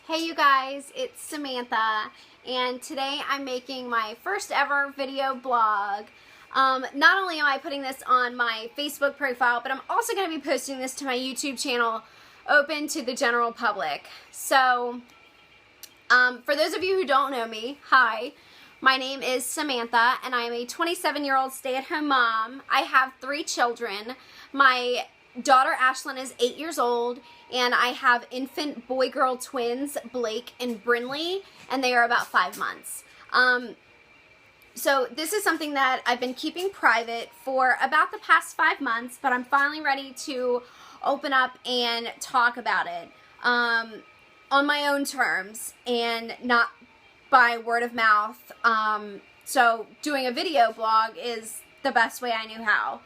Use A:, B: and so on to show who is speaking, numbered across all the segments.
A: Hey you guys, it's Samantha, and today I'm making my first ever video blog. Not only am I putting this on my Facebook profile, but I'm also going to be posting this to my YouTube channel, open to the general public. So, for those of you who don't know me, hi, my name is Samantha, and I am a 27-year-old stay-at-home mom. I have 3 children. My daughter Ashlyn is 8 years old, and I have infant boy-girl twins, Blake and Brinley, and they are about 5 months. So this is something that I've been keeping private for about the past 5 months, but I'm finally ready to open up and talk about it on my own terms and not by word of mouth. So doing a video blog is the best way I knew how.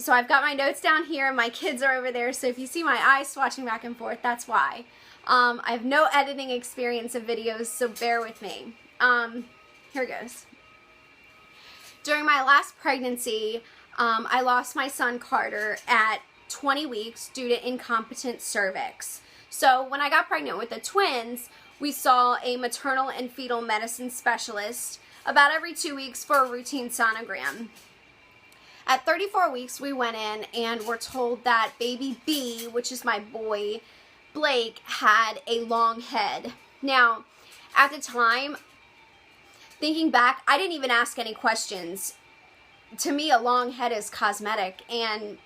A: So I've got my notes down here, and my kids are over there, so if you see my eyes swatching back and forth, that's why. I have no editing experience of videos, so bear with me. Here goes. During my last pregnancy, I lost my son Carter at 20 weeks due to incompetent cervix. So when I got pregnant with the twins, we saw a maternal and fetal medicine specialist about every 2 weeks for a routine sonogram. At 34 weeks, we went in and were told that baby B, which is my boy, Blake, had a long head. Now, at the time, thinking back, I didn't even ask any questions. To me, a long head is cosmetic, and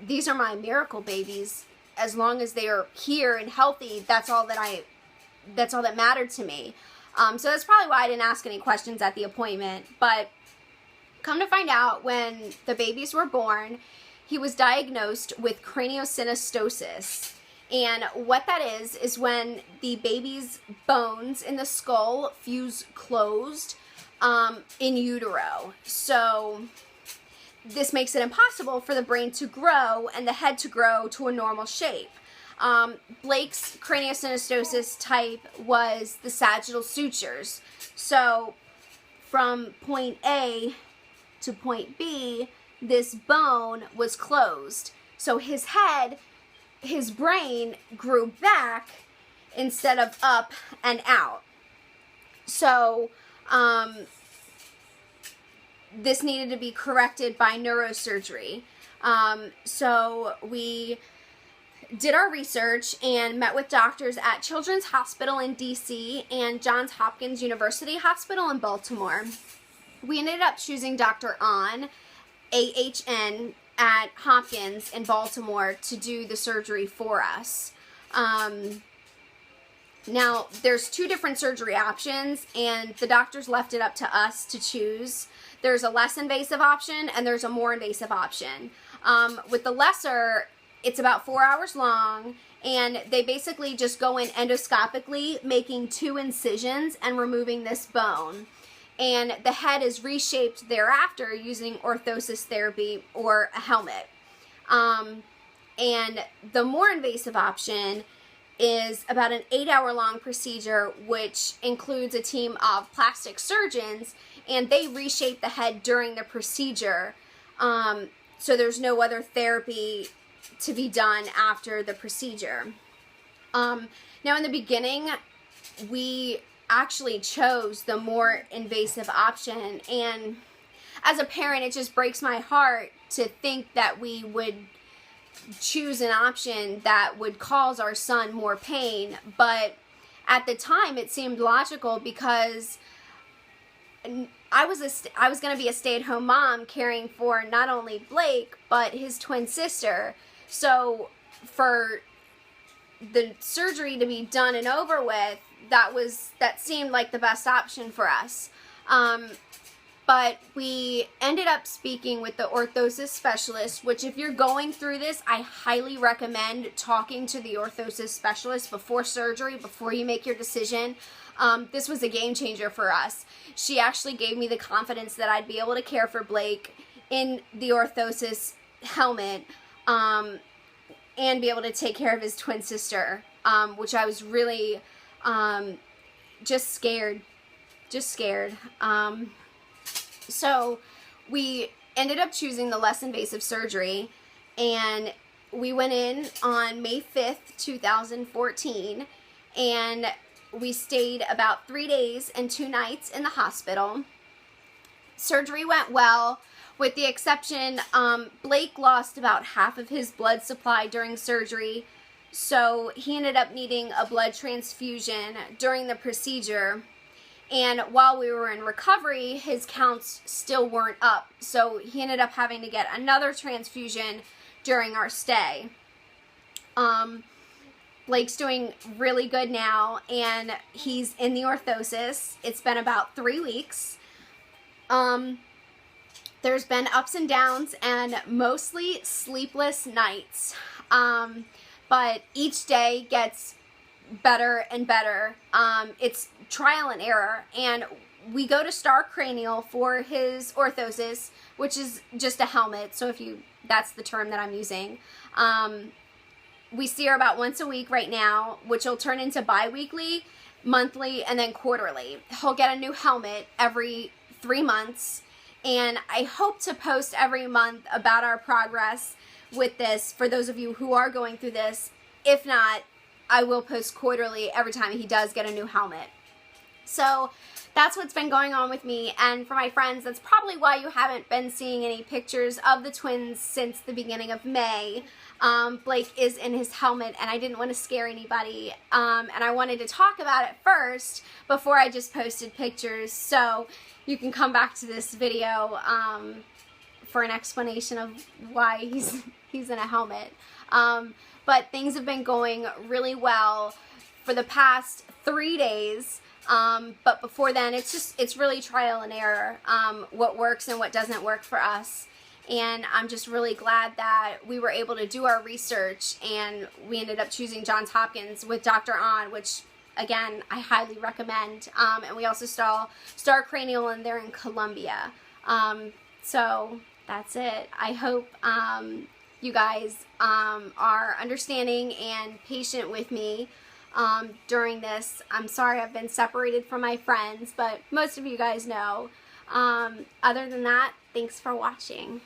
A: these are my miracle babies. As long as they are here and healthy, that's all that mattered to me. So that's probably why I didn't ask any questions at the appointment. But come to find out, when the babies were born, he was diagnosed with craniosynostosis. And what that is when the baby's bones in the skull fuse closed in utero. So this makes it impossible for the brain to grow and the head to grow to a normal shape. Blake's craniosynostosis type was the sagittal sutures. So from point A to point B, this bone was closed. So his head, his brain grew back instead of up and out. So this needed to be corrected by neurosurgery. So we did our research and met with doctors at Children's Hospital in DC and Johns Hopkins University Hospital in Baltimore. We ended up choosing Dr. Ahn, AHN, at Hopkins in Baltimore to do the surgery for us. Now, there's 2 different surgery options, and the doctors left it up to us to choose. There's a less invasive option, and there's a more invasive option. With the lesser, it's about 4 hours long, and they basically just go in endoscopically, making 2 incisions and removing this bone. And the head is reshaped thereafter using orthosis therapy or a helmet. And the more invasive option is about an 8-hour-long procedure, which includes a team of plastic surgeons, and they reshape the head during the procedure. So there's no other therapy to be done after the procedure. Now, in the beginning, we actually chose the more invasive option, and as a parent, it just breaks my heart to think that we would choose an option that would cause our son more pain. But at the time, it seemed logical because I was going to be a stay-at-home mom caring for not only Blake but his twin sister. So for the surgery to be done and over with, that seemed like the best option for us. But we ended up speaking with the orthosis specialist, which, if you're going through this, I highly recommend talking to the orthosis specialist before surgery, before you make your decision. This was a game changer for us. She actually gave me the confidence that I'd be able to care for Blake in the orthosis helmet, and be able to take care of his twin sister, which I was really just scared. So we ended up choosing the less invasive surgery, and we went in on May 5th, 2014, and we stayed about 3 days and 2 nights in the hospital. Surgery went well, with the exception, Blake lost about half of his blood supply during surgery, so he ended up needing a blood transfusion during the procedure. And while we were in recovery, his counts still weren't up, so he ended up having to get another transfusion during our stay. Blake's doing really good now, and he's in the orthosis. It's been about 3 weeks. There's been ups and downs and mostly sleepless nights, but each day gets better and better. It's trial and error, and we go to Star Cranial for his orthosis, which is just a helmet, so that's the term that I'm using. We see her about once a week right now, which will turn into bi-weekly, monthly, and then quarterly. He'll get a new helmet every 3 months, and I hope to post every month about our progress with this for those of you who are going through this. If not, I will post quarterly every time he does get a new helmet. So that's what's been going on with me, and for my friends, that's probably why you haven't been seeing any pictures of the twins since the beginning of May. Blake is in his helmet, and I didn't want to scare anybody, and I wanted to talk about it first before I just posted pictures, so you can come back to this video for an explanation of why he's in a helmet. But things have been going really well for the past 3 days. But before then, it's really trial and error, what works and what doesn't work for us. And I'm just really glad that we were able to do our research, and we ended up choosing Johns Hopkins with Dr. Ahn, which, again, I highly recommend. And we also saw Star Cranial, and they're in Columbia. So that's it. I hope you guys are understanding and patient with me during this. I'm sorry I've been separated from my friends, but most of you guys know. Other than that, thanks for watching.